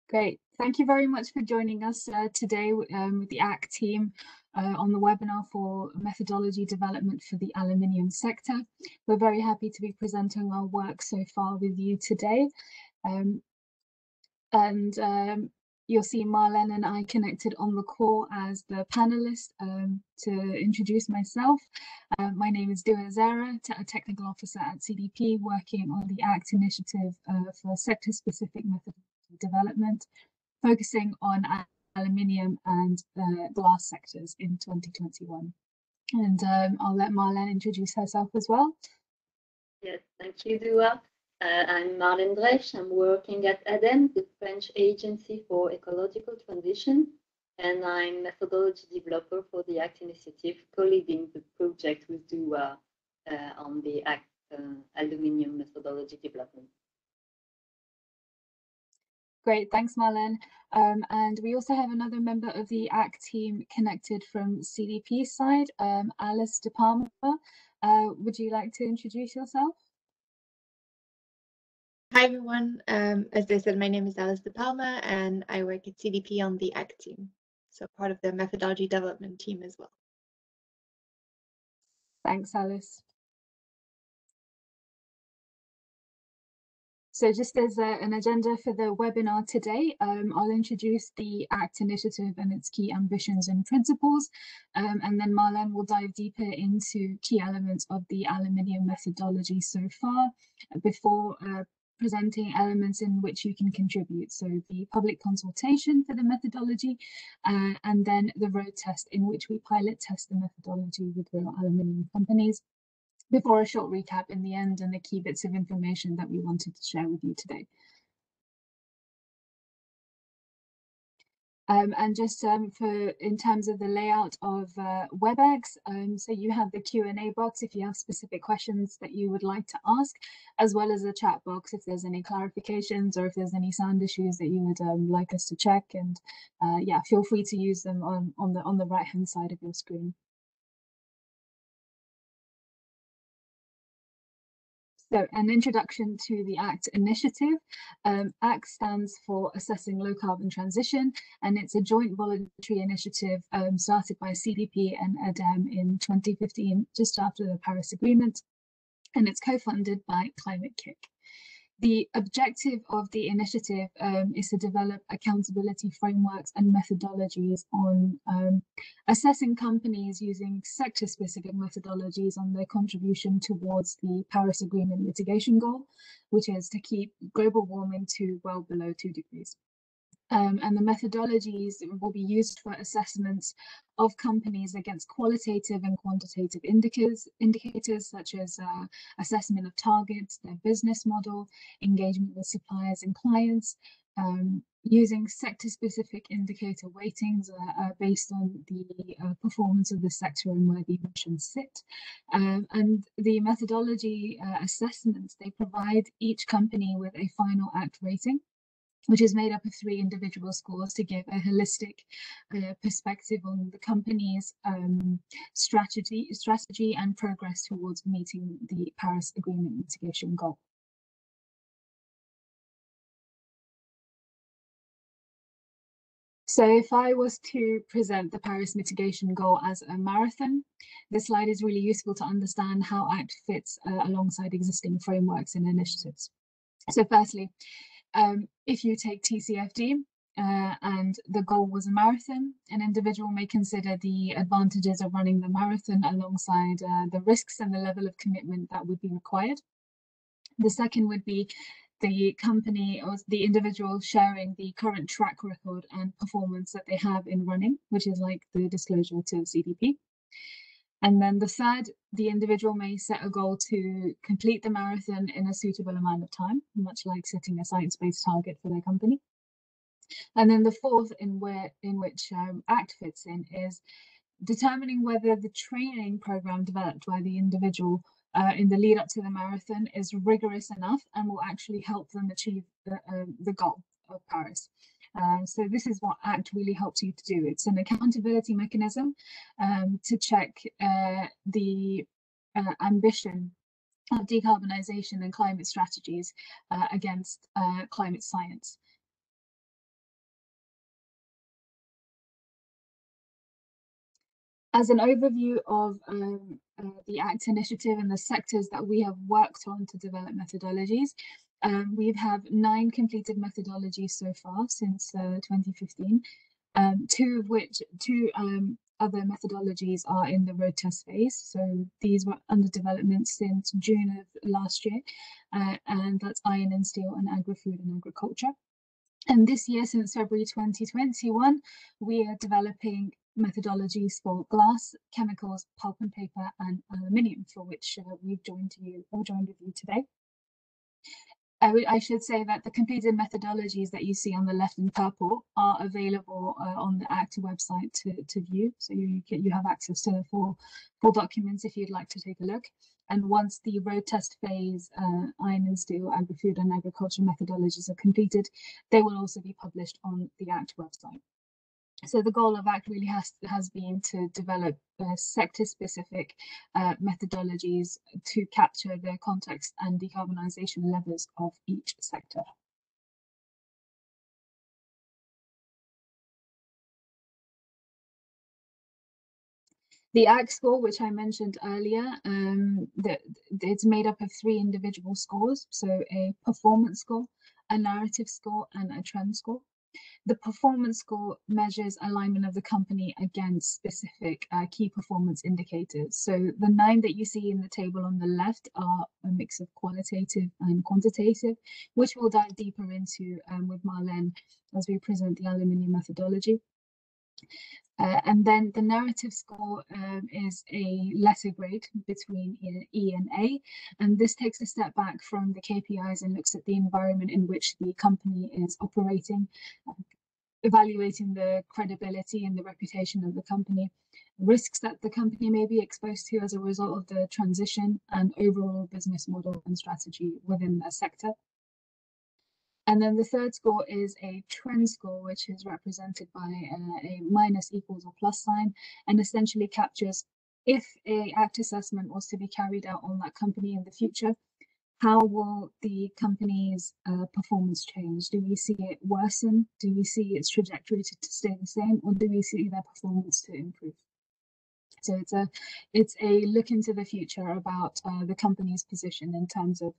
Great. Thank you very much for joining us today with the ACT team on the webinar for methodology development for the aluminium sector. We're very happy to be presenting our work so far with you today. You'll see Marlene and I connected on the call as the panelists. To introduce myself, my name is Dua Zara, a technical officer at CDP, working on the ACT initiative for sector-specific methodology development, focusing on aluminium and glass sectors in 2021. And I'll let Marlene introduce herself as well. Yes, thank you, Dua. I'm Marlene Dresch. I'm working at ADEM, the French Agency for Ecological Transition, and I'm methodology developer for the ACT initiative, co-leading the project with Dua on the ACT aluminium methodology development. Great, thanks, Marlene. And we also have another member of the ACT team connected from CDP side, Alice De Palma. Would you like to introduce yourself? Hi, everyone. As they said, my name is Alice De Palma, and I work at CDP on the ACT team, so part of the methodology development team as well. Thanks, Alice. So just as an agenda for the webinar today, I'll introduce the ACT initiative and its key ambitions and principles, and then Marlene will dive deeper into key elements of the aluminium methodology so far before presenting elements in which you can contribute. So the public consultation for the methodology, and then the road test in which we pilot test the methodology with real aluminium companies, before a short recap in the end and the key bits of information that we wanted to share with you today. And just in terms of the layout of WebEx, so you have the Q&A box if you have specific questions that you would like to ask, as well as a chat box if there's any clarifications or if there's any sound issues that you would like us to check. And yeah, feel free to use them on the right-hand side of your screen. So an introduction to the ACT initiative. ACT stands for Assessing Low Carbon Transition, and it's a joint voluntary initiative started by CDP and ADEM in 2015, just after the Paris Agreement, and it's co-funded by Climate Kick. The objective of the initiative is to develop accountability frameworks and methodologies on assessing companies using sector-specific methodologies on their contribution towards the Paris Agreement mitigation goal, which is to keep global warming to well below 2 degrees. And the methodologies will be used for assessments of companies against qualitative and quantitative indicators such as assessment of targets, their business model, engagement with suppliers and clients, using sector-specific indicator weightings based on the performance of the sector and where the emissions sit. And the methodology assessments, they provide each company with a final ACT rating, which is made up of 3 individual scores to give a holistic perspective on the company's strategy and progress towards meeting the Paris Agreement mitigation goal. So if I was to present the Paris mitigation goal as a marathon, this slide is really useful to understand how ACT fits alongside existing frameworks and initiatives. So firstly, if you take TCFD and the goal was a marathon, an individual may consider the advantages of running the marathon alongside the risks and the level of commitment that would be required. The second would be the company or the individual sharing the current track record and performance that they have in running, which is like the disclosure to CDP. And then the third, the individual may set a goal to complete the marathon in a suitable amount of time, much like setting a science-based target for their company. And then the fourth, in which ACT fits in, is determining whether the training program developed by the individual in the lead up to the marathon is rigorous enough and will actually help them achieve the goal of Paris. So this is what ACT really helps you to do. It's an accountability mechanism to check the ambition of decarbonisation and climate strategies against climate science. As an overview of the ACT initiative and the sectors that we have worked on to develop methodologies, we have 9 completed methodologies so far since 2015. Two other methodologies are in the road test phase. So these were under development since June of last year, and that's iron and steel and agri-food and agriculture. And this year, since February 2021, we are developing methodologies for glass, chemicals, pulp and paper, and aluminium, for which we've joined with you today. I should say that the completed methodologies that you see on the left in purple are available on the ACT website to view. So you have access to the full documents if you'd like to take a look. And once the road test phase, iron and steel, agri-food and agriculture methodologies are completed, they will also be published on the ACT website. So the goal of ACT really has been to develop sector-specific methodologies to capture the context and decarbonisation levels of each sector. The ACT score, which I mentioned earlier, it's made up of 3 individual scores, so a performance score, a narrative score, and a trend score. The performance score measures alignment of the company against specific key performance indicators. So the 9 that you see in the table on the left are a mix of qualitative and quantitative, which we'll dive deeper into with Marlene as we present the aluminium methodology. And then the narrative score is a letter grade between E and A, and this takes a step back from the KPIs and looks at the environment in which the company is operating, evaluating the credibility and the reputation of the company, risks that the company may be exposed to as a result of the transition, and overall business model and strategy within the sector. And then the third score is a trend score, which is represented by a minus, equals, or plus sign, and essentially captures if a ACT assessment was to be carried out on that company in the future, how will the company's performance change? Do we see it worsen? Do we see its trajectory to stay the same, or do we see their performance to improve? So it's a look into the future about the company's position in terms of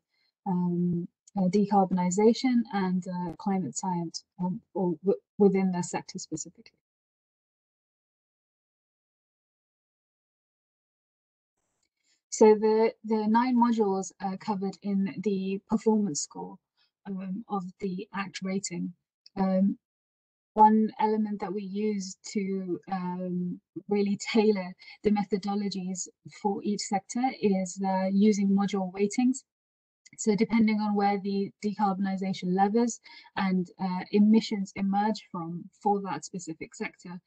decarbonisation and climate science, or within their sector specifically. So the 9 modules covered in the performance score of the ACT rating. One element that we use to really tailor the methodologies for each sector is using module weightings. So depending on where the decarbonisation levels and emissions emerge from for that specific sector,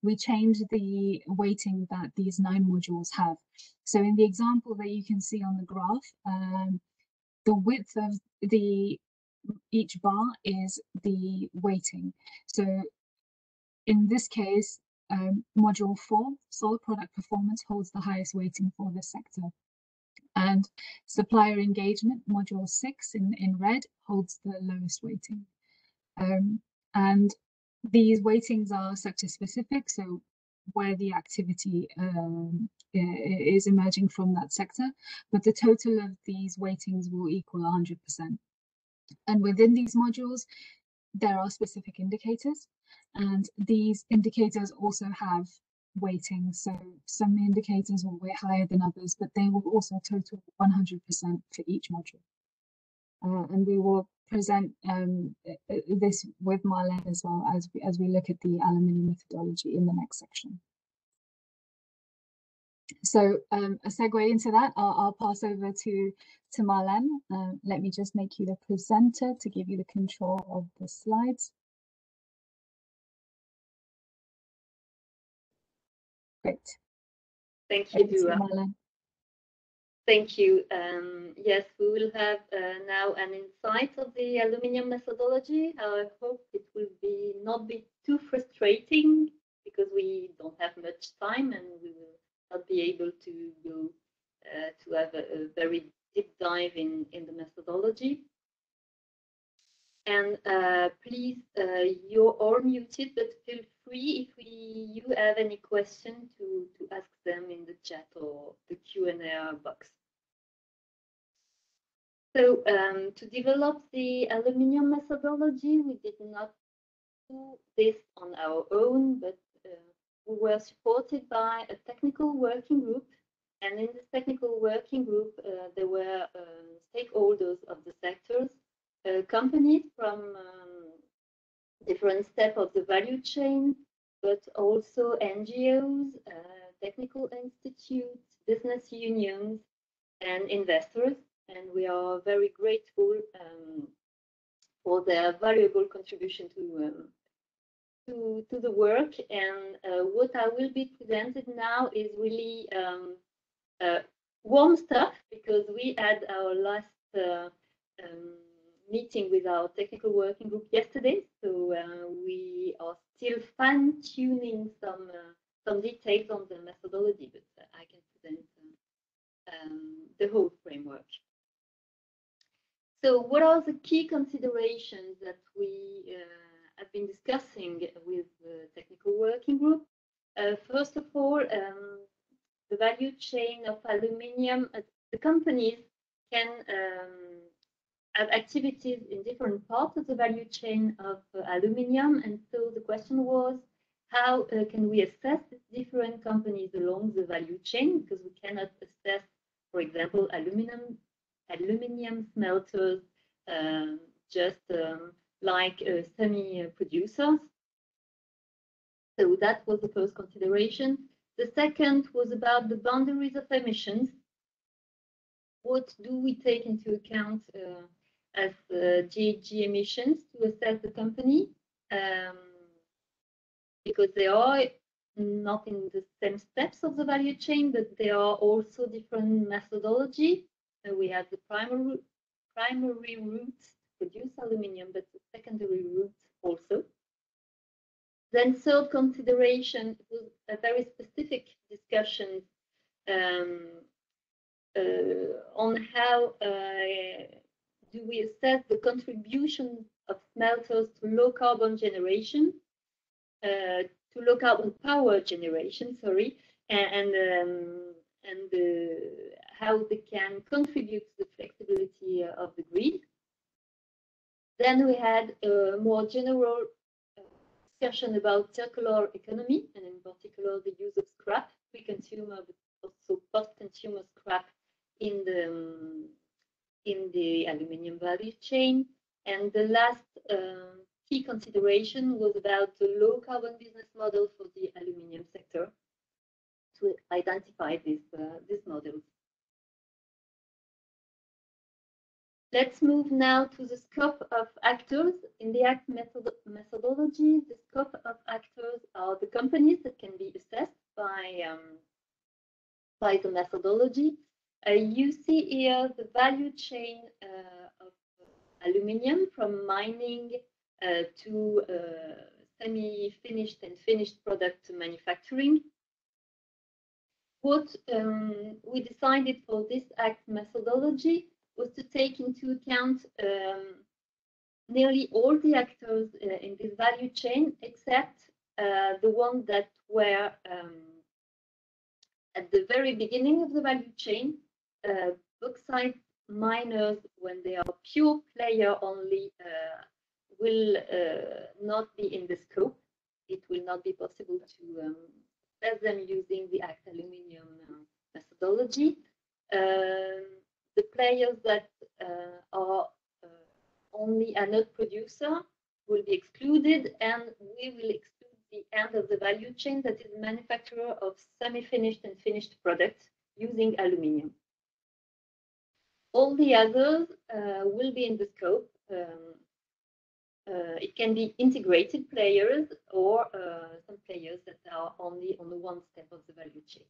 we change the weighting that these 9 modules have. So in the example that you can see on the graph, the width of each bar is the weighting. So in this case, module 4, solid product performance, holds the highest weighting for this sector. And supplier engagement, module 6 in red, holds the lowest weighting. And these weightings are sector specific, so where the activity is emerging from that sector, but the total of these weightings will equal 100%. And within these modules, there are specific indicators, and these indicators also have weighting. So some indicators will weigh higher than others, but they will also total 100% for each module. And we will present this with Marlene as well as we look at the aluminium methodology in the next section. So a segue into that, I'll pass over to Marlene. Let me just make you the presenter to give you the control of the slides. Great. Thank you, Dua. Marlene. Thank you. Yes, we will have now an insight of the aluminium methodology. I hope it will not be too frustrating because we don't have much time and we will not be able to go to have a very deep dive in the methodology. And please, you're all muted, but feel free if you have any question to To develop the aluminium methodology, we did not do this on our own, but we were supported by a technical working group. And in this technical working group, there were stakeholders of the sectors, companies from different steps of the value chain, but also NGOs, technical institutes, business unions, and investors. And we are very grateful for their valuable contribution to the work. And what I will be presented now is really warm stuff, because we had our last meeting with our technical working group yesterday, so we are still fine-tuning some details on the methodology, but I can present the whole framework. So what are the key considerations that we have been discussing with the technical working group? First of all, the value chain of aluminium, the companies can have activities in different parts of the value chain of aluminium. And so the question was, how can we assess different companies along the value chain? Because we cannot assess, for example, aluminium smelters just like semi-producers. So that was the first consideration. The second was about the boundaries of emissions. What do we take into account as GHG emissions to assess the company? Because they are not in the same steps of the value chain, but there are also different methodology. We have the primary routes to produce aluminium, but the secondary routes also. Then third consideration was a very specific discussion on how do we assess the contribution of smelters to low carbon generation, to low carbon power generation, sorry, and how they can contribute to the flexibility of the grid. Then we had a more general discussion about circular economy, and in particular the use of scrap, pre-consumer but also post-consumer scrap in the aluminium value chain. And the last key consideration was about the low carbon business model for the aluminium sector, to identify these models. Let's move now to the scope of actors. In the ACT methodology, the scope of actors are the companies that can be assessed by the methodology. You see here the value chain of aluminium, from mining to semi-finished and finished product manufacturing. What we decided for this ACT methodology was to take into account nearly all the actors in this value chain, except the ones that were at the very beginning of the value chain. Bauxite miners, when they are pure player only, will not be in the scope. It will not be possible to assess them using the ACT Aluminium methodology. The players that are only anode producer will be excluded, and we will exclude the end of the value chain, that is manufacturer of semi-finished and finished products using aluminium. All the others will be in the scope. It can be integrated players or some players that are only on the one step of the value chain.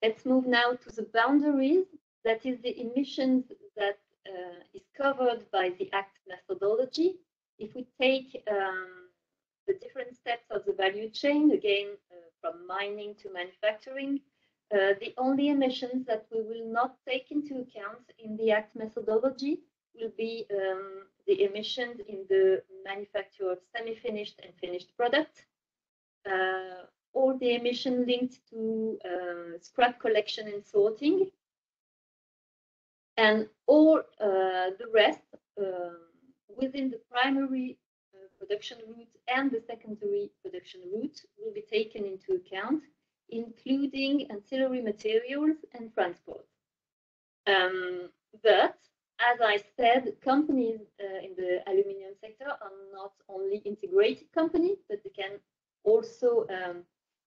Let's move now to the boundaries, that is the emissions that is covered by the ACT methodology. If we take the different steps of the value chain, again, from mining to manufacturing, the only emissions that we will not take into account in the ACT methodology will be the emissions in the manufacture of semi-finished and finished products. all the emission linked to scrap collection and sorting, and all the rest within the primary production route and the secondary production route will be taken into account, including ancillary materials and transport. But as I said, companies in the aluminium sector are not only integrated companies, but they can also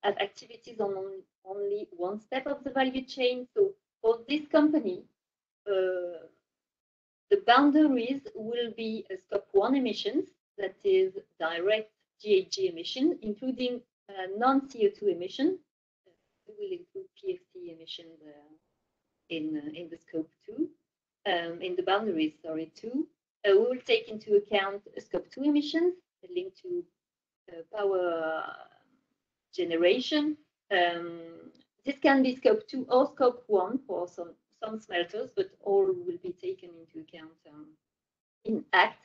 have activities on only one step of the value chain. So for this company, the boundaries will be scope 1 emissions, that is direct GHG emission, including non-CO2 emissions. We will include PFC emissions in the scope 2. In the boundaries, sorry, 2. We will take into account scope 2 emissions linked to power generation. This can be scope 2 or scope 1 for some smelters, but all will be taken into account in ACT.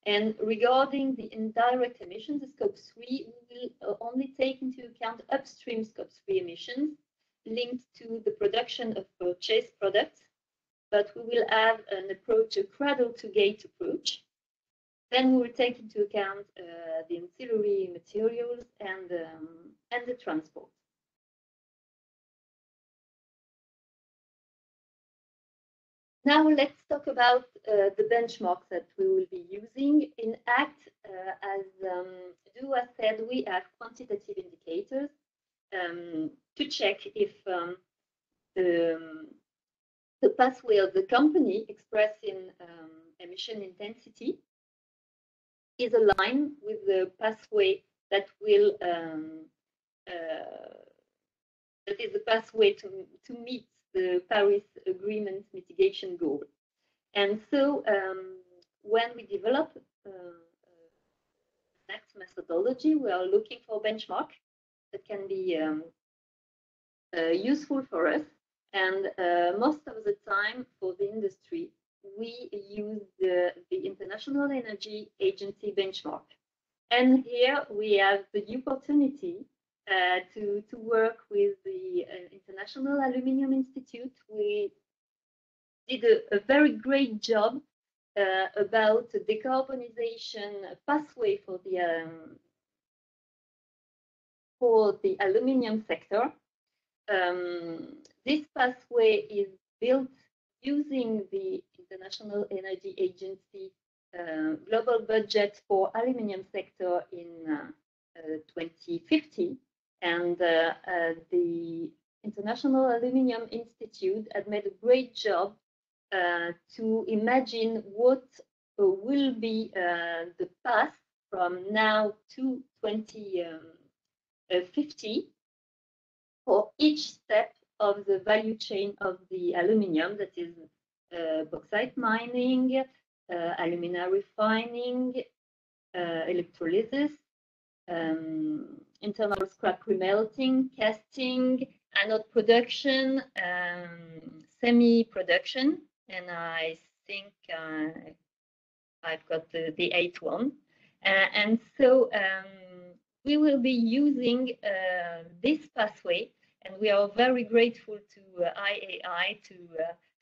And regarding the indirect emissions, the scope 3, we will only take into account upstream scope 3 emissions linked to the production of purchased products, but we will have an approach, a cradle-to-gate approach. Then we will take into account the ancillary materials and the transport. Now let's talk about the benchmarks that we will be using in ACT. As Dua said, we have quantitative indicators to check if the pathway of the company expressed in emission intensity is aligned with the pathway that will that is the pathway to meet the Paris Agreement mitigation goal. And so when we develop next methodology, we are looking for benchmark that can be useful for us. And most of the time for the industry, we use the International Energy Agency benchmark. And here we have the opportunity to work with the International Aluminium Institute. We did a very great job about the decarbonization pathway for the aluminium sector. This pathway is built using the International Energy Agency global budget for aluminium sector in 2050, and the International Aluminium Institute had made a great job to imagine what will be the path from now to 2050 for each step of the value chain of the aluminium, that is bauxite mining, alumina refining, electrolysis, internal scrap remelting, casting, anode production, semi-production, and I think I've got the 8th one. And so we will be using this pathway, and we are very grateful to IAI to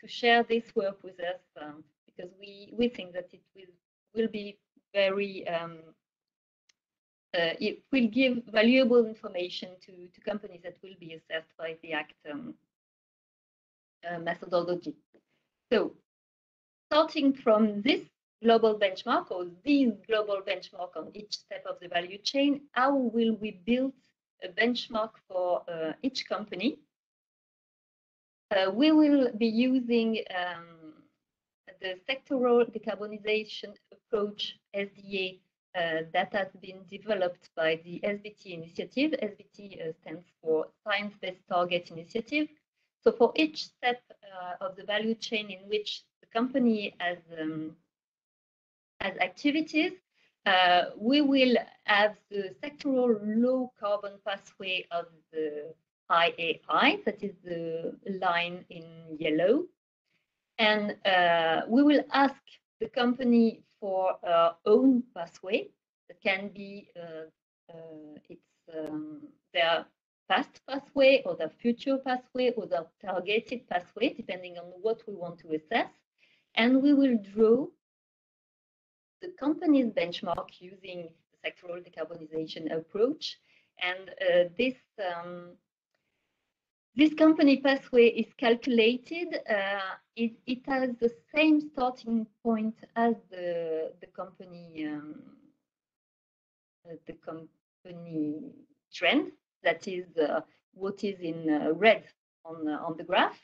share this work with us, because we think that it will be very it will give valuable information to companies that will be assessed by the ACT methodology. So starting from this global benchmark, or these global benchmark on each step of the value chain, how will we build a benchmark for each company? We will be using the sectoral decarbonization approach, SDA, that has been developed by the SBT initiative. SBT stands for Science-Based Target Initiative. So for each step of the value chain in which the company has activities, we will have the sectoral low carbon pathway of the IAI, that is the line in yellow. And we will ask the company for own pathway. That can be, there past pathway or the future pathway or the targeted pathway, depending on what we want to assess. And we will draw the company's benchmark using the sectoral decarbonization approach. And this company pathway is calculated. It has the same starting point as the company trend. That is what is in red on the graph.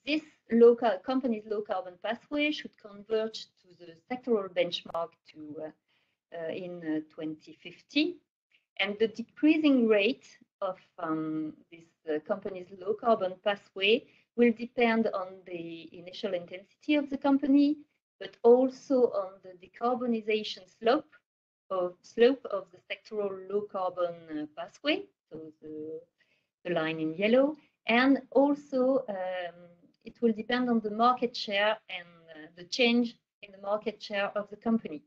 This company's low carbon pathway should converge to the sectoral benchmark in 2050. And the decreasing rate of this company's low carbon pathway will depend on the initial intensity of the company, but also on the decarbonization slope of the sectoral low carbon pathway, so the line in yellow, and also it will depend on the market share and the change in the market share of the company.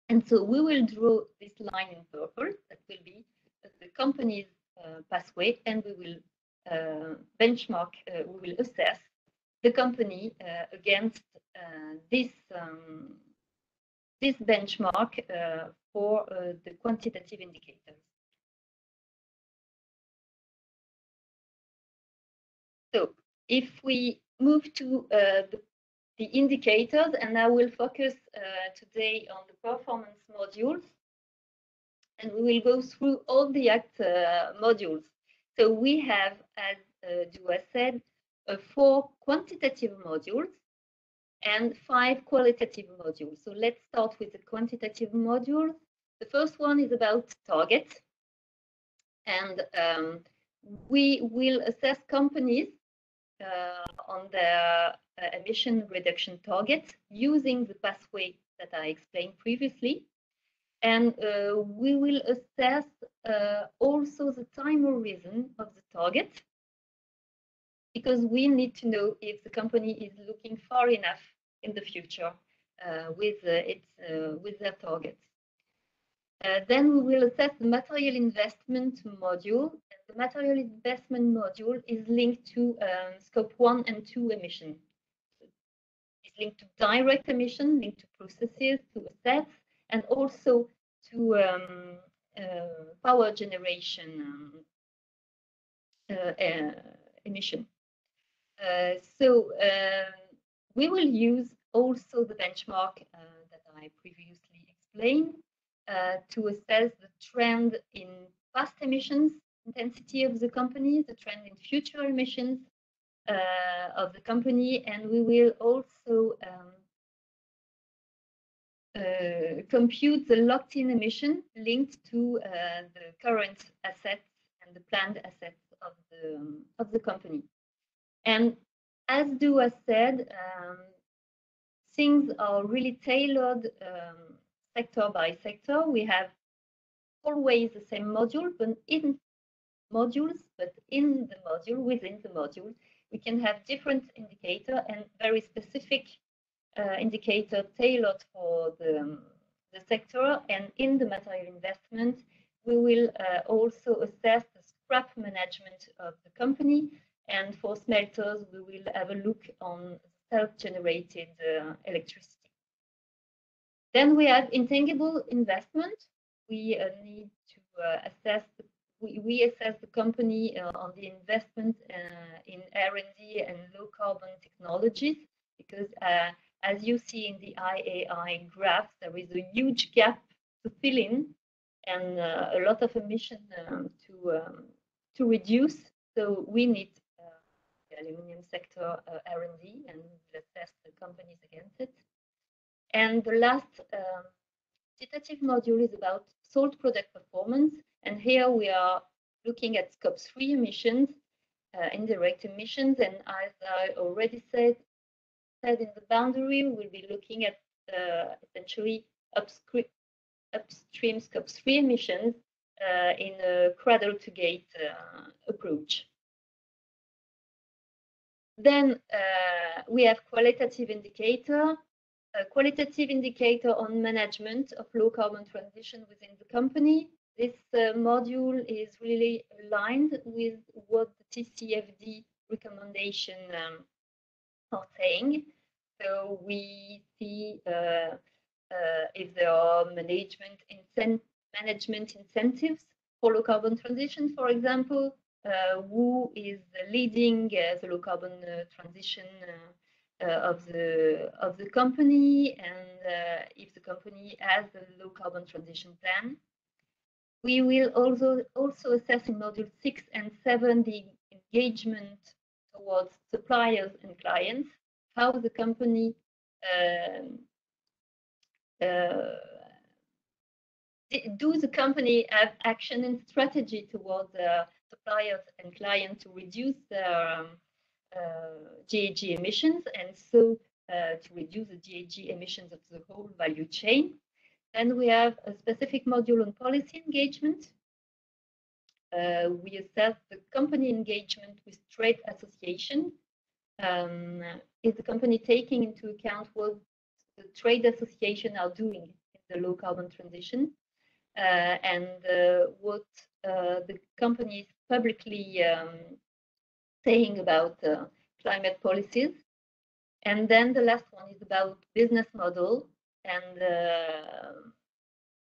And so we will draw this line in purple. That will be the company's pathway, and we will benchmark, we will assess the company against this benchmark for the quantitative indicators. So if we move to the indicators, and I will focus today on the performance modules, and we will go through all the ACT modules. So we have, as Dua said, 4 quantitative modules and 5 qualitative modules. So let's start with the quantitative modules. The first one is about targets, and we will assess companies on their emission reduction targets using the pathway that I explained previously. And we will assess also the time horizon of the target, because we need to know if the company is looking far enough in the future with their targets. Then we will assess the material investment module. The material investment module is linked to scope 1 and 2 emissions. It's linked to direct emission, linked to processes, to assets, and also to power generation emission. So we will use also the benchmark that I previously explained to assess the trend in past emissions intensity of the company, the trend in future emissions of the company, and we will also compute the locked-in emission linked to the current assets and the planned assets of the company. And as Dua said, things are really tailored sector by sector. We have always the same module, but in modules, within the module, we can have different indicator and very specific indicator tailored for the sector. And in the material investment, we will also assess the scrap management of the company. And for smelters, we will have a look on self-generated electricity. Then we have intangible investment. We need to assess we assess the company on the investment in R&D and low carbon technologies, because as you see in the IAI graph, there is a huge gap to fill in and a lot of emission to reduce. So we need the aluminium sector R&D, and assess the companies against it. And the last quantitative module is about salt product performance. And here we are looking at scope 3 emissions, indirect emissions. And as I already said in the boundary, we'll be looking at essentially upstream scope 3 emissions in a cradle to gate approach. Then we have qualitative indicator. a qualitative indicator on management of low carbon transition within the company. This module is really aligned with what the TCFD recommendation are saying. So we see if there are management incentives for low carbon transition, for example, who is leading the low carbon transition of the company, and if the company has a low carbon transition plan. We will also assess in module 6 and 7 the engagement towards suppliers and clients, how the company do the company have action and strategy towards suppliers and clients to reduce their GHG emissions, and so to reduce the GHG emissions of the whole value chain. Then we have a specific module on policy engagement. We assess the company engagement with trade association. Is the company taking into account what the trade association are doing in the low carbon transition, and what the company is publicly saying about climate policies. And then the last one is about business model, and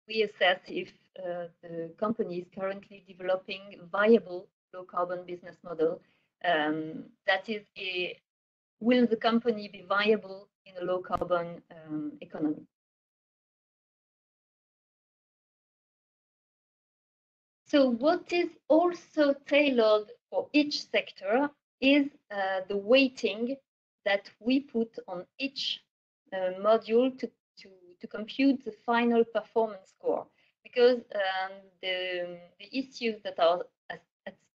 we assess if the company is currently developing viable low carbon business model. That is, will the company be viable in a low carbon economy? So what is also tailored for each sector is the weighting that we put on each module to compute the final performance score, because the issues that are at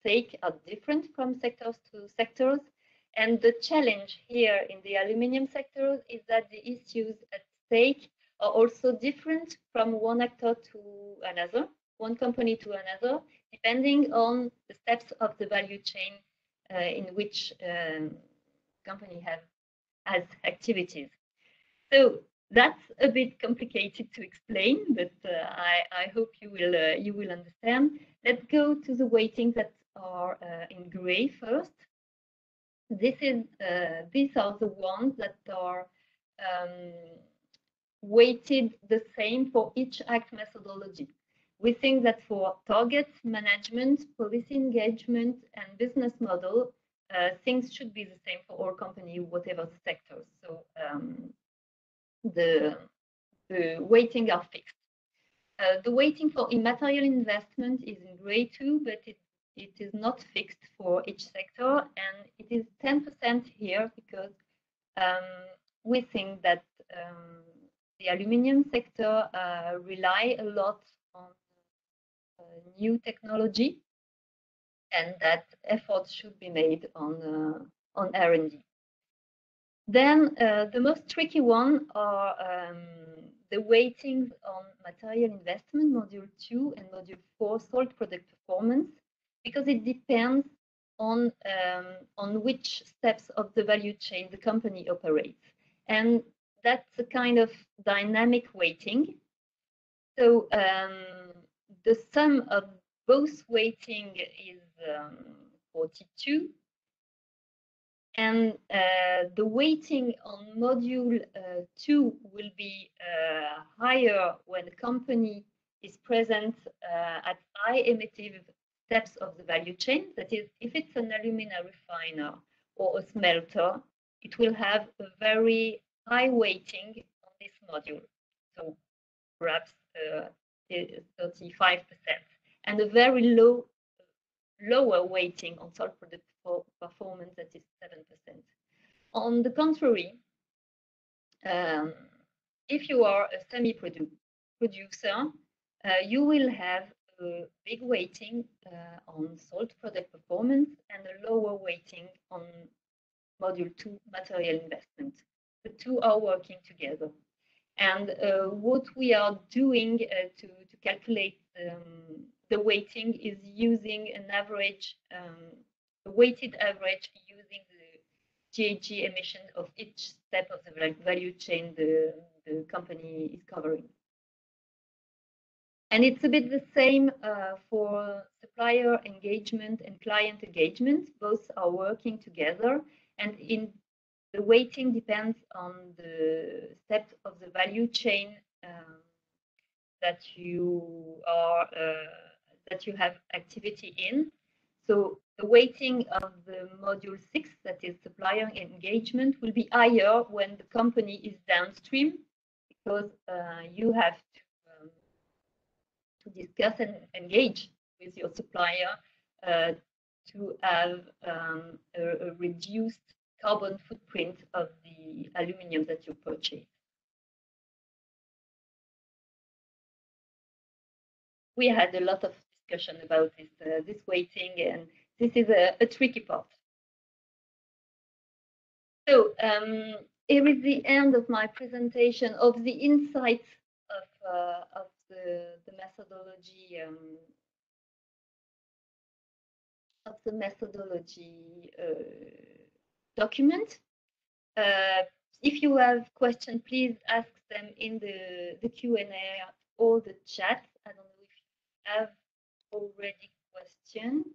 stake are different from sectors to sectors. And the challenge here in the aluminium sector is that the issues at stake are also different from one actor to another, one company to another, depending on the steps of the value chain in which company has activities. So that's a bit complicated to explain, but I hope you will understand. Let's go to the weightings that are in gray first. These are the ones that are weighted the same for each ACT methodology. We think that for targets, management, policy engagement, and business model, things should be the same for all companies, whatever the sectors. So the weighting are fixed. The weighting for immaterial investment is in gray too, but it is not fixed for each sector, and it is 10% here because we think that the aluminium sector rely a lot on new technology, and that efforts should be made on R&D. Then the most tricky one are the weightings on material investment, module 2 and module 4, salt product performance, because it depends on which steps of the value chain the company operates. And that's a kind of dynamic weighting. So the sum of both weighting is 42. And the weighting on module 2 will be higher when the company is present at high emittive steps of the value chain. That is, if it's an alumina refiner or a smelter, it will have a very high weighting on this module. So perhaps 35%, and a very lower weighting on salt product performance, that is 7%. On the contrary, if you are a semi-producer, you will have a big weighting on salt product performance and a lower weighting on module 2 material investment. The two are working together. And what we are doing to calculate the weighting is using an average, a weighted average using GHG emissions of each step of the value chain the company is covering. And it's a bit the same for supplier engagement and client engagement. Both are working together, and in the weighting depends on the steps of the value chain that you have activity in. So the weighting of the module 6, that is supplier engagement, will be higher when the company is downstream, because you have to discuss and engage with your supplier to have a reduced carbon footprint of the aluminium that you purchase. We had a lot of discussion about this weighting, and this is a tricky part. So here is the end of my presentation of the insights of the methodology document. If you have questions, please ask them in the Q&A or the chat. I don't know if you have already questions.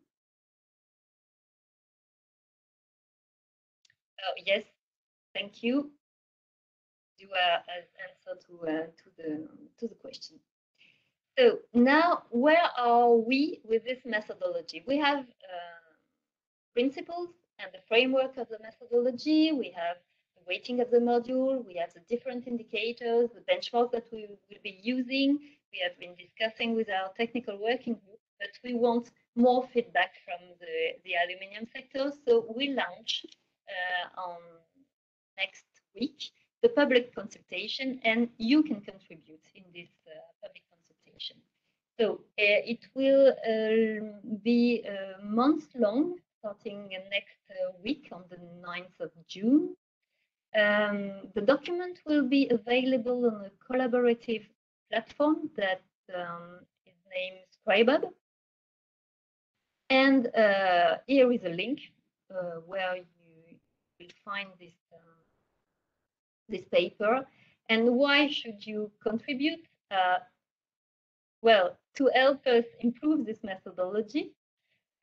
Yes, thank you. You has answer to the question. So now, where are we with this methodology? We have principles and the framework of the methodology. We have the weighting of the module. We have the different indicators, the benchmarks that we will be using. We have been discussing with our technical working group, but we want more feedback from the aluminium sector. So we launch on next week the public consultation, and you can contribute in this public consultation. So it will be a month long, starting next week on the 9th of June. The document will be available on a collaborative platform that is named ScribeHub. And here is a link where you will find this paper. And why should you contribute? Well, to help us improve this methodology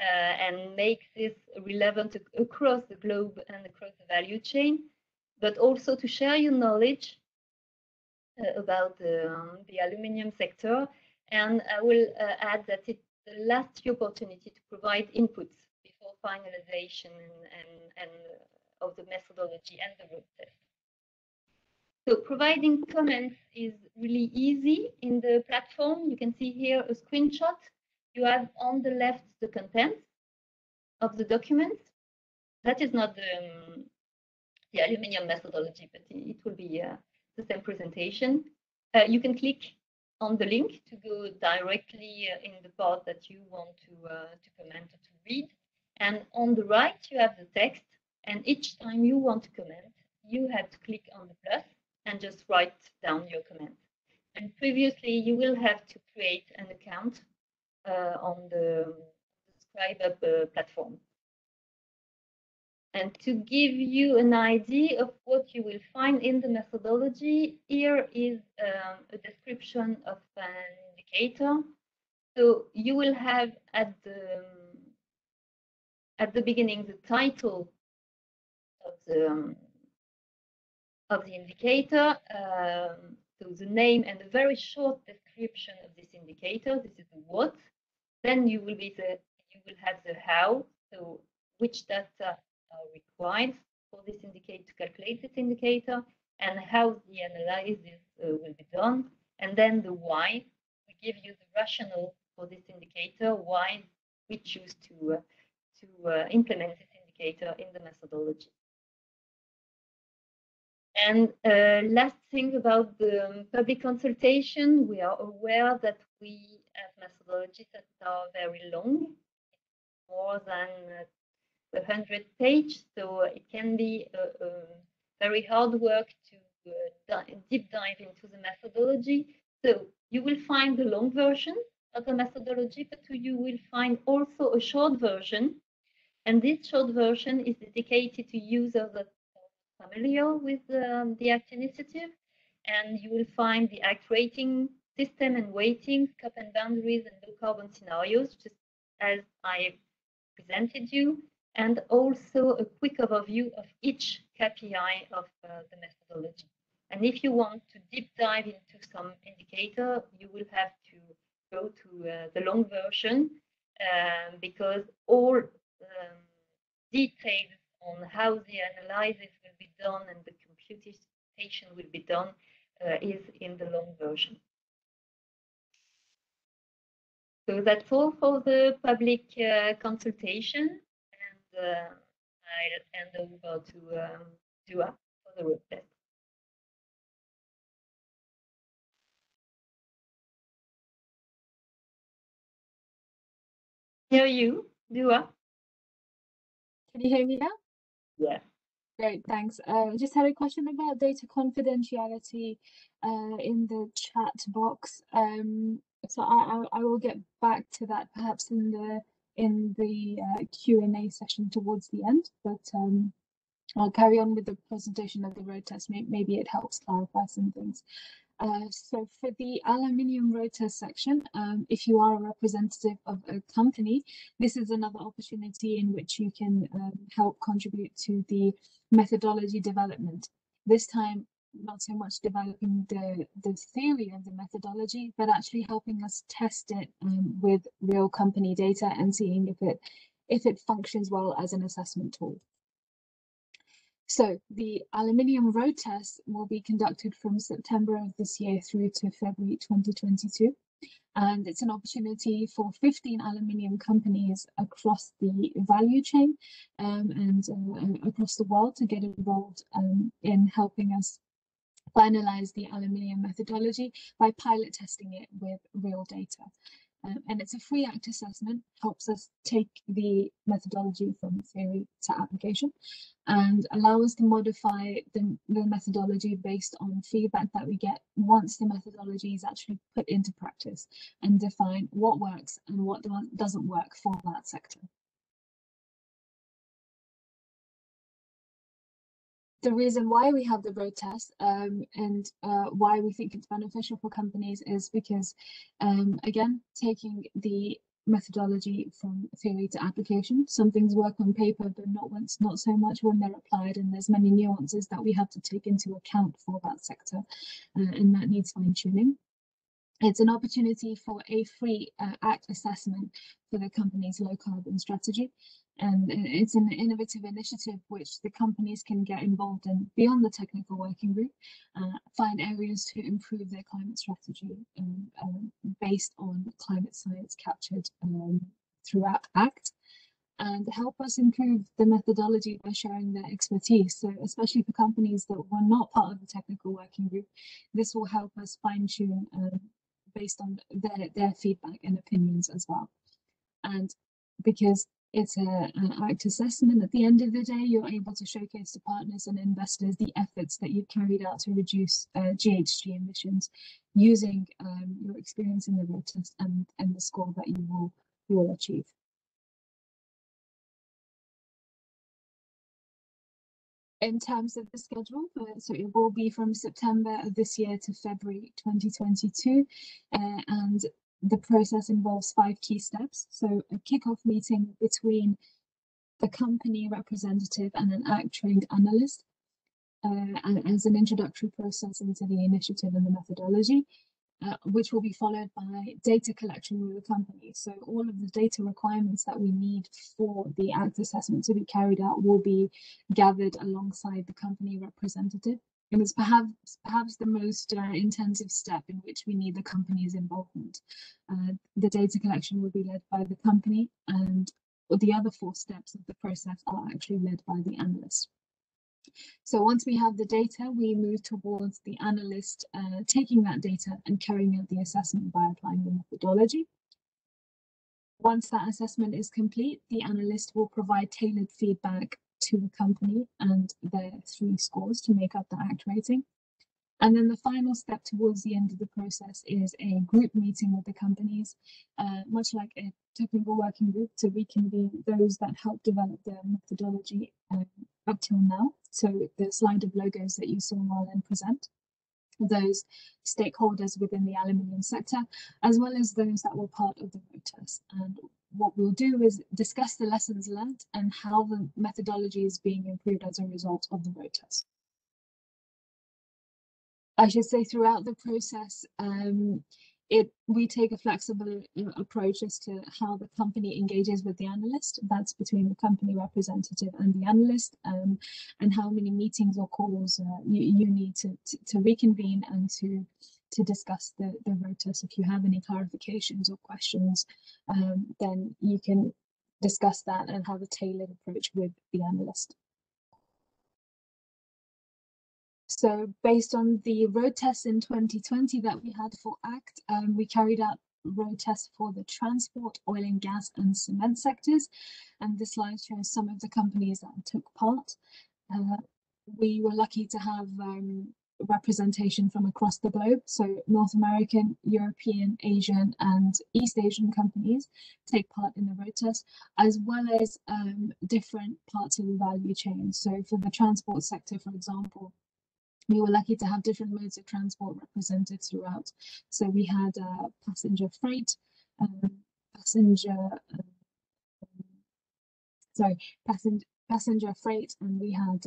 and make this relevant across the globe and across the value chain, but also to share your knowledge about the aluminium sector. And I will add that it's the last opportunity to provide inputs before finalization and of the methodology and the road test. So providing comments is really easy in the platform. You can see here a screenshot. You have on the left the content of the document. That is not the aluminium methodology, but it will be the same presentation. You can click on the link to go directly in the part that you want to comment or to read. And on the right, you have the text. And each time you want to comment, you have to click on the plus and just write down your comment. And previously, you will have to create an account on the ScribeHub platform. And to give you an idea of what you will find in the methodology, here is a description of an indicator. So you will have at the beginning the title of the indicator, so the name and a very short description of this indicator. This is the what. Then you will have the how. So which data are required for this indicator to calculate this indicator, and how the analysis will be done. And then the why. We give you the rationale for this indicator, why we choose to implement this indicator in the methodology. And last thing about the public consultation, we are aware that we have methodologies that are very long, more than 100 pages, so it can be very hard work to deep dive into the methodology. So you will find the long version of the methodology, but you will find also a short version And this short version is dedicated to users that are familiar with the ACT initiative. And you will find the ACT rating system and weightings, scope and boundaries, and low carbon scenarios, just as I presented you, and also a quick overview of each KPI of the methodology. And if you want to deep dive into some indicator, you will have to go to the long version because all details on how the analysis will be done and the computation will be done is in the long version. So that's all for the public consultation, and I'll hand over to Dua for the road test. Hear you, Dua? Can you hear me now? Yeah. Great, thanks. Just had a question about data confidentiality in the chat box. So I will get back to that perhaps in the Q&A session towards the end, but I'll carry on with the presentation of the road test. Maybe it helps clarify some things. So for the Aluminium Roadtest section, if you are a representative of a company, this is another opportunity in which you can help contribute to the methodology development. This time, not so much developing the theory of the methodology, but actually helping us test it with real company data and seeing if it functions well as an assessment tool. So the Aluminium Road Test will be conducted from September of this year through to February 2022. And it's an opportunity for 15 aluminium companies across the value chain and across the world to get involved in helping us finalize the aluminium methodology by pilot testing it with real data. And it's a free ACT assessment, helps us take the methodology from theory to application and allow us to modify the methodology based on feedback that we get once the methodology is actually put into practice and define what works and what doesn't work for that sector. The reason why we have the road test and why we think it's beneficial for companies is because, again, taking the methodology from theory to application, some things work on paper, but not so much when they're applied, and there's many nuances that we have to take into account for that sector, and that needs fine-tuning. It's an opportunity for a free ACT assessment for the company's low carbon strategy. And it's an innovative initiative which the companies can get involved in beyond the technical working group, find areas to improve their climate strategy based on climate science captured throughout ACT, and help us improve the methodology by sharing their expertise. So especially for companies that were not part of the technical working group, this will help us fine-tune based on their feedback and opinions as well. And because it's an ACT assessment, at the end of the day, you're able to showcase to partners and investors the efforts that you've carried out to reduce GHG emissions using your experience in the road test and the score that you will achieve. In terms of the schedule, so it will be from September of this year to February 2022, and the process involves 5 key steps. So a kickoff meeting between the company representative and an ACT-trained analyst, and as an introductory process into the initiative and the methodology, which will be followed by data collection with the company. So all of the data requirements that we need for the ACT assessment to be carried out will be gathered alongside the company representative. And it's perhaps the most intensive step in which we need the company's involvement. The data collection will be led by the company, and the other 4 steps of the process are actually led by the analyst. So once we have the data, we move towards the analyst taking that data and carrying out the assessment by applying the methodology. Once that assessment is complete, the analyst will provide tailored feedback to the company and their 3 scores to make up the ACT rating. And then the final step towards the end of the process is a group meeting with the companies, much like technical working group to reconvene those that helped develop the methodology up till now. So the slide of logos that you saw Marlon present, those stakeholders within the aluminium sector, as well as those that were part of the Roadtest. And what we'll do is discuss the lessons learned and how the methodology is being improved as a result of the Roadtest. I should say throughout the process, we take a flexible approach as to how the company engages with the analyst. That's between the company representative and the analyst, and how many meetings or calls you need to reconvene and to discuss the Roadtest. If you have any clarifications or questions, then you can discuss that and have a tailored approach with the analyst. So based on the road tests in 2020 that we had for ACT, we carried out road tests for the transport, oil and gas and cement sectors. And this slide shows some of the companies that took part. We were lucky to have representation from across the globe. So North American, European, Asian and East Asian companies take part in the road test, as well as different parts of the value chain. So for the transport sector, for example, we were lucky to have different modes of transport represented throughout. So we had passenger freight, passenger freight, and we had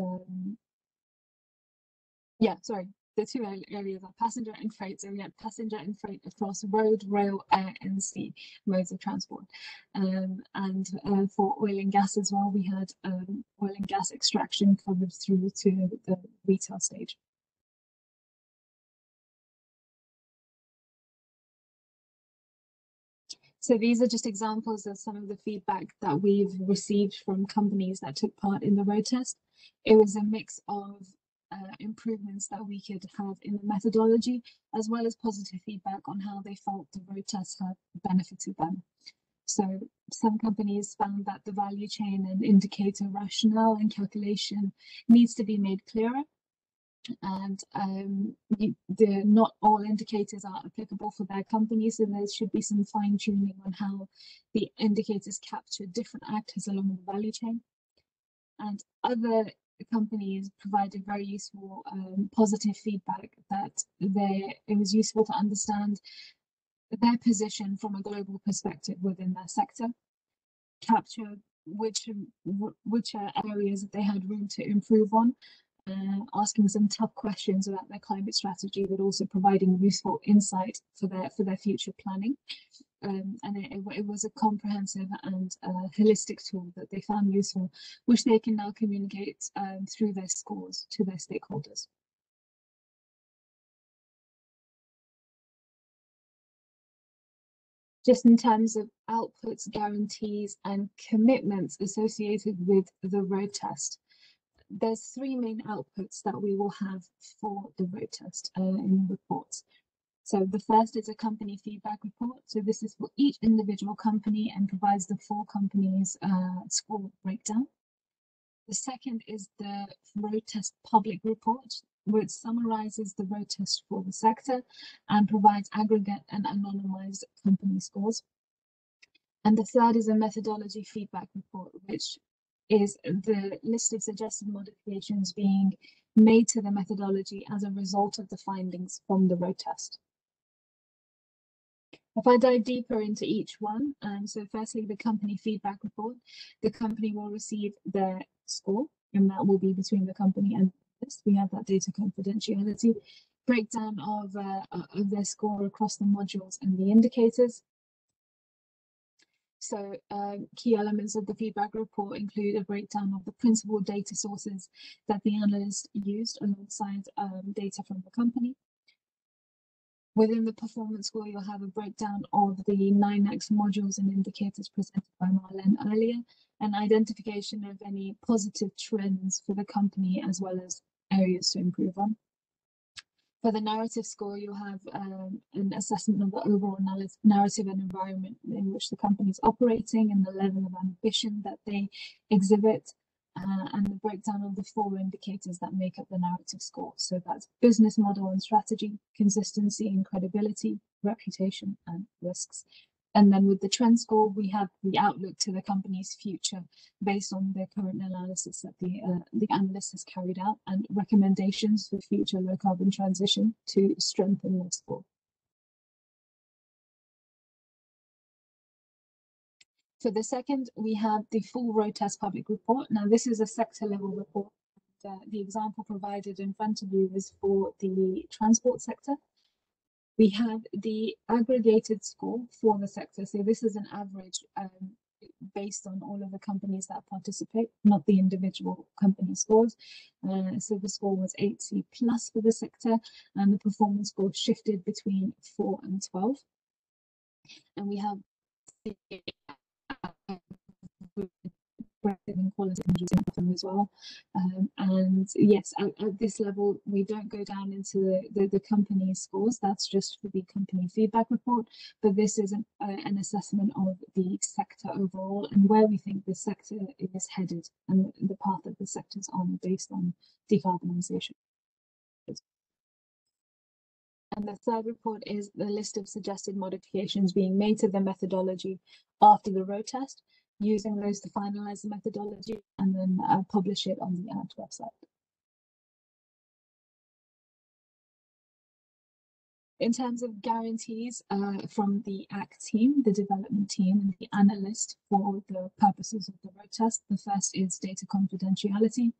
the two areas are passenger and freight. So we had passenger and freight across road, rail, air and sea modes of transport. And for oil and gas as well, we had oil and gas extraction covered through to the retail stage. So these are just examples of some of the feedback that we've received from companies that took part in the road test. It was a mix of improvements that we could have in the methodology, as well as positive feedback on how they felt the road test had benefited them. So some companies found that the value chain and indicator rationale and calculation needs to be made clearer. And not all indicators are applicable for their companies, so there should be some fine-tuning on how the indicators capture different actors along the value chain. And other companies provided very useful positive feedback that it was useful to understand their position from a global perspective within their sector, capture which areas that they had room to improve on, asking some tough questions about their climate strategy, but also providing useful insight for their future planning. And it was a comprehensive and holistic tool that they found useful, which they can now communicate through their scores to their stakeholders. Just in terms of outputs, guarantees, and commitments associated with the road test, there's three main outputs that we will have for the road test in the reports. So the first is a company feedback report. So this is for each individual company and provides the full company's score breakdown. The second is the road test public report, which summarizes the road test for the sector and provides aggregate and anonymized company scores. And the third is a methodology feedback report, which is the list of suggested modifications being made to the methodology as a result of the findings from the road test. If I dive deeper into each one, so firstly, the company feedback report, the company will receive their score, and that will be between the company and this. We have that data confidentiality, breakdown of their score across the modules and the indicators. So key elements of the feedback report include a breakdown of the principal data sources that the analyst used alongside data from the company. Within the performance score, you'll have a breakdown of the 9X modules and indicators presented by Marlene earlier, and identification of any positive trends for the company, as well as areas to improve on. For the narrative score, you'll have an assessment of the overall narrative and environment in which the company is operating and the level of ambition that they exhibit, and the breakdown of the 4 indicators that make up the narrative score. So that's business model and strategy, consistency and credibility, reputation and risks. And then with the trend score, we have the outlook to the company's future based on the current analysis that the analyst has carried out and recommendations for future low carbon transition to strengthen the score. For the second, we have the full Roadtest public report. Now, this is a sector level report. The example provided in front of you is for the transport sector. We have the aggregated score for the sector. So this is an average based on all of the companies that participate, not the individual company scores. So the score was 8C plus for the sector, and the performance score shifted between 4 and 12. And we have the and quality measures in them as well. And yes, at this level, we don't go down into the company scores. That's just for the company feedback report. But this is an assessment of the sector overall and where we think the sector is headed and the path that the sector's on based on decarbonisation. And the third report is the list of suggested modifications being made to the methodology after the road test, using those to finalize the methodology and then publish it on the ACT website. In terms of guarantees from the ACT team, the development team, and the analyst for the purposes of the road test, the first is data confidentiality.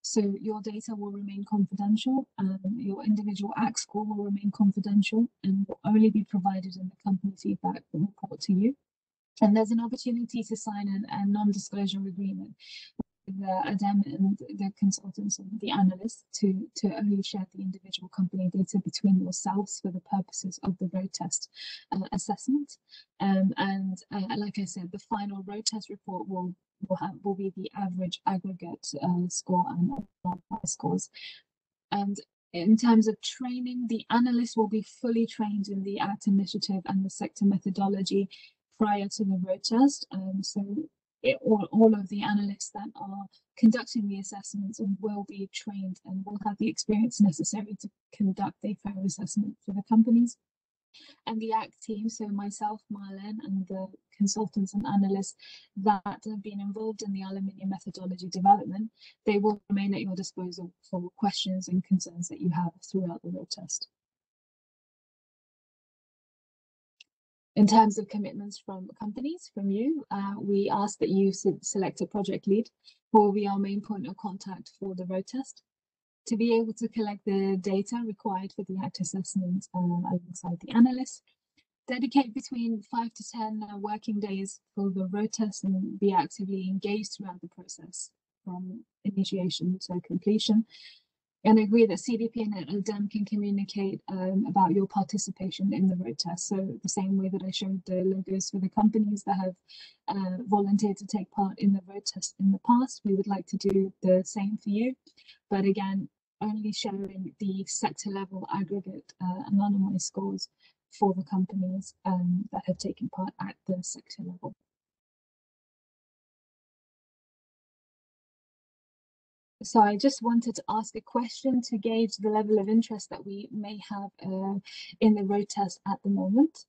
So your data will remain confidential, your individual ACT score will remain confidential and will only be provided in the company feedback report to you. And there's an opportunity to sign a non-disclosure agreement with the ADEM and the consultants and the analysts to only share the individual company data between yourselves for the purposes of the road test assessment. Like I said, the final road test report will be the average aggregate score and scores. And in terms of training, the analysts will be fully trained in the ACT initiative and the sector methodology prior to the road test. All of the analysts that are conducting the assessments will be trained and will have the experience necessary to conduct a fair assessment for the companies. And the ACT team, so myself, Marlene, and the consultants and analysts that have been involved in the aluminium methodology development, they will remain at your disposal for questions and concerns that you have throughout the road test. In terms of commitments from companies, from you, we ask that you select a project lead who will be our main point of contact for the road test to be able to collect the data required for the ACT assessment alongside the analysts. Dedicate between 5 to 10 working days for the road test and be actively engaged throughout the process from initiation to completion. And agree that CDP and ADEM can communicate about your participation in the road test. So the same way that I showed the logos for the companies that have volunteered to take part in the road test in the past, we would like to do the same for you. But again, only sharing the sector level aggregate anonymized scores for the companies that have taken part at the sector level. So I just wanted to ask a question to gauge the level of interest that we may have in the road test at the moment.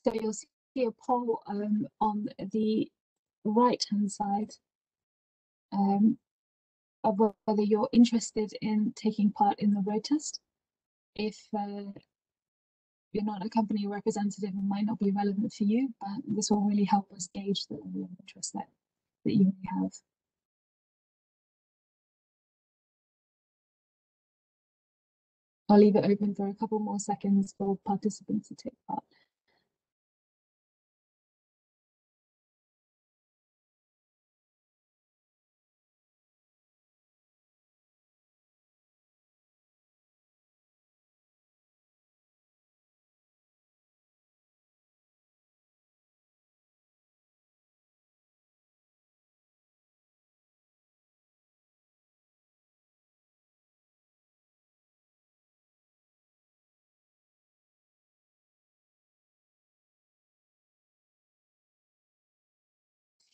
So you'll see a poll on the right-hand side of whether you're interested in taking part in the road test. If you're not a company representative, it might not be relevant for you, but this will really help us gauge the level of interest that you may have. I'll leave it open for a couple more seconds for participants to take part.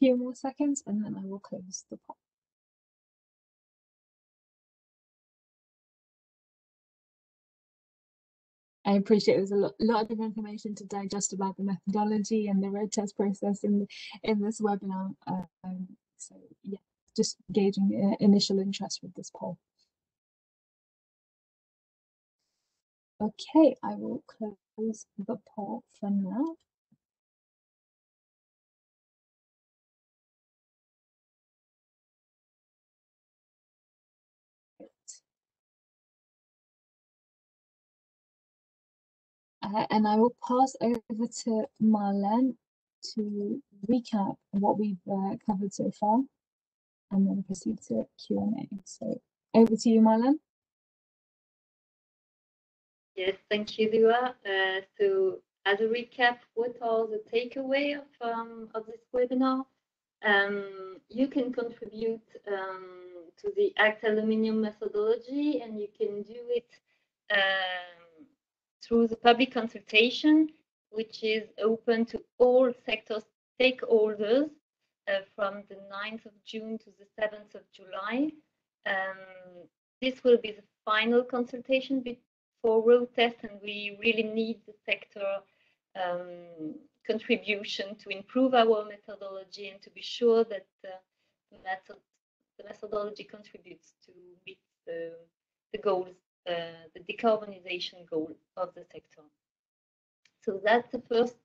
Few more seconds and then I will close the poll. I appreciate it was a lot of information to digest about the methodology and the road test process in this webinar. So yeah, just gauging initial interest with this poll. Okay, I will close the poll for now. And I will pass over to Marlene to recap what we've covered so far, and then proceed to Q&A. So over to you, Marlene. Yes, thank you, Dua. So as a recap, what are the takeaway of this webinar? You can contribute to the ACT Aluminium methodology, and you can do it through the public consultation, which is open to all sector stakeholders from the 9th of June to the 7th of July. This will be the final consultation for Roadtest, and we really need the sector contribution to improve our methodology and to be sure that the methodology contributes to meet the goals, the decarbonization goal of the sector. So that's the first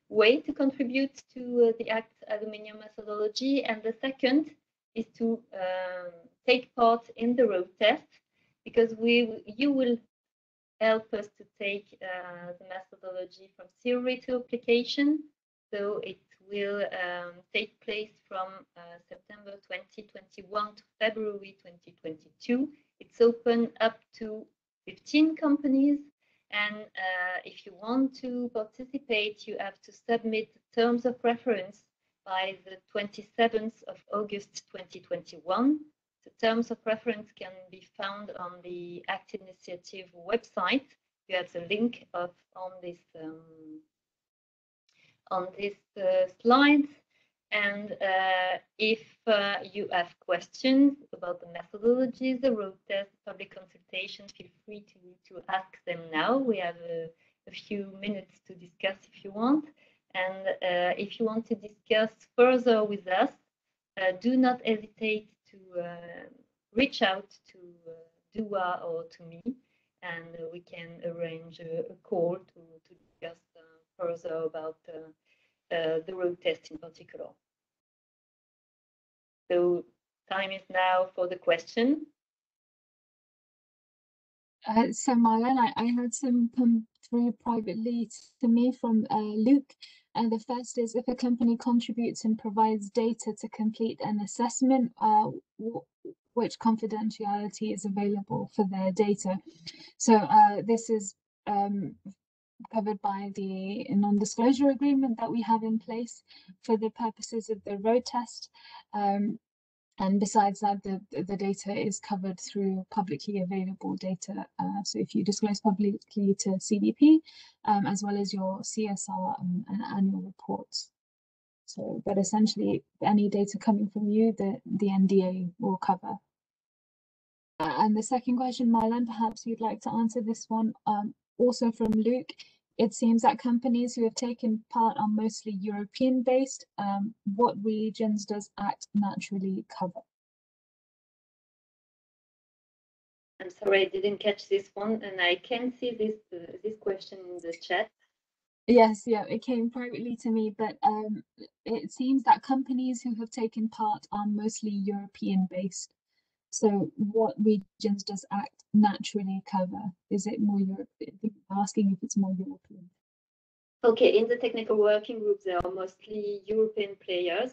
way to contribute to the ACT Aluminium methodology, and the second is to take part in the road test, because you will help us to take the methodology from theory to application. So it will take place from September 2021 to February 2022. It's open up to 15 companies, and if you want to participate, you have to submit the terms of reference by the 27th of August 2021. The terms of reference can be found on the ACT Initiative website. You have the link on this slide. And if you have questions about the methodologies, the road test, public consultation, feel free to ask them now. We have a few minutes to discuss if you want. And if you want to discuss further with us, do not hesitate to reach out to Dua or to me, and we can arrange a call to discuss further about the road test in particular. So time is now for the question. So Marlene, I had some come through privately to me from Luke. And the first is, if a company contributes and provides data to complete an assessment, which confidentiality is available for their data? So this is covered by the non-disclosure agreement that we have in place for the purposes of the road test. And besides that, the data is covered through publicly available data. So if you disclose publicly to CDP, as well as your CSR and annual reports. So, but essentially, any data coming from you, the NDA will cover. And the second question, Marlene, perhaps you'd like to answer this one. Also from Luke, it seems that companies who have taken part are mostly European-based. What regions does ACT naturally cover? I'm sorry, I didn't catch this one, and I can see this question in the chat. Yes, yeah, it came privately to me, but it seems that companies who have taken part are mostly European-based. So what regions does ACT naturally cover? Is it more European? Asking if it's more European. Okay, in the technical working group, there are mostly European players.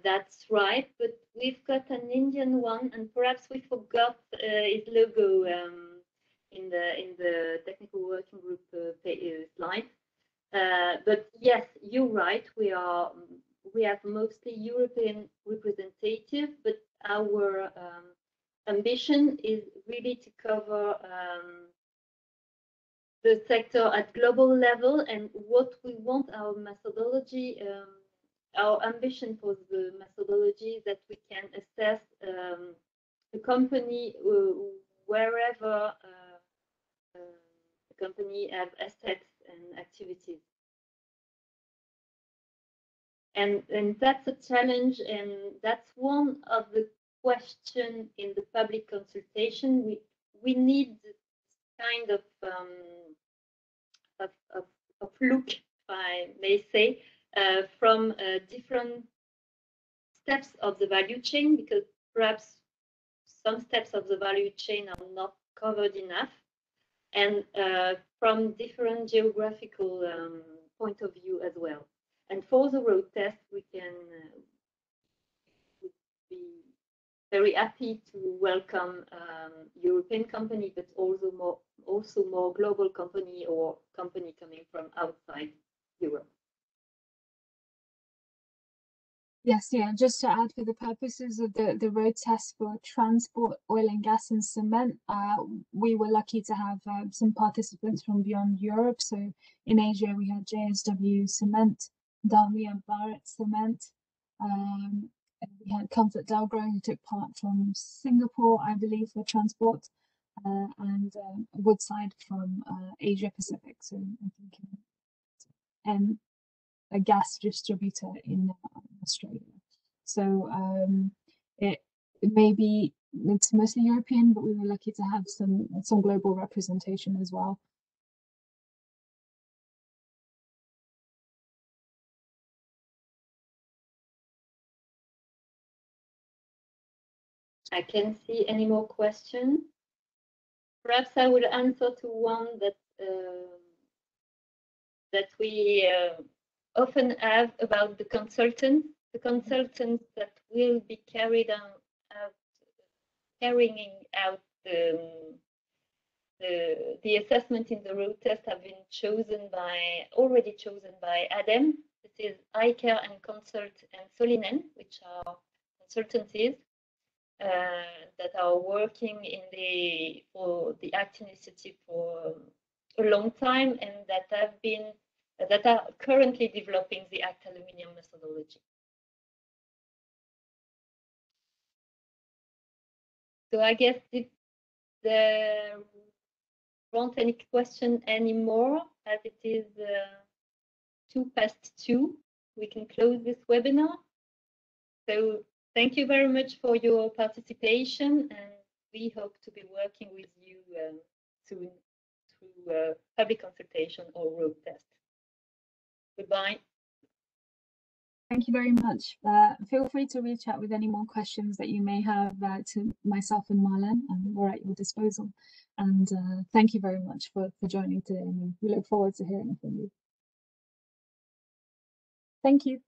That's right, but we've got an Indian one, and perhaps we forgot his logo in the technical working group slide. But yes, you're right. We have mostly European representative, but our ambition is really to cover the sector at global level, and what we want our methodology. Our ambition for the methodology is that we can assess the company wherever a company have assets and activities. And that's a challenge, and that's one of the questions in the public consultation. We need kind of look, if I may say, from different steps of the value chain, because perhaps some steps of the value chain are not covered enough, and from different geographical point of view as well. And for the road test, we can would be very happy to welcome European company, but also more global company or company coming from outside Europe. Yes, yeah, just to add, for the purposes of the road test for transport, oil and gas and cement, we were lucky to have some participants from beyond Europe. So in Asia, we had JSW Cement, Dalmia Barrett Cement, and we had Comfort Delgro, who took part from Singapore, I believe, for transport, and Woodside from Asia Pacific. So I think, and a gas distributor in Australia. So it may be, it's mostly European, but we were lucky to have some global representation as well. I can't see any more questions. Perhaps I will answer to one that we often have about the consultants. The consultants that will be carrying out the assessment in the road test have been already chosen by ADEM. This is iCare and Consult and Solinen, which are consultancies that are working for the ACT initiative for a long time, and that are currently developing the ACT Aluminium methodology. So I guess if there aren't any question anymore, as it is 2:02, we can close this webinar. So thank you very much for your participation, and we hope to be working with you soon through public consultation or road test. Goodbye. Thank you very much. Feel free to reach out with any more questions that you may have to myself and Marlene, and we're at your disposal. And thank you very much for joining today, and we look forward to hearing from you. Thank you.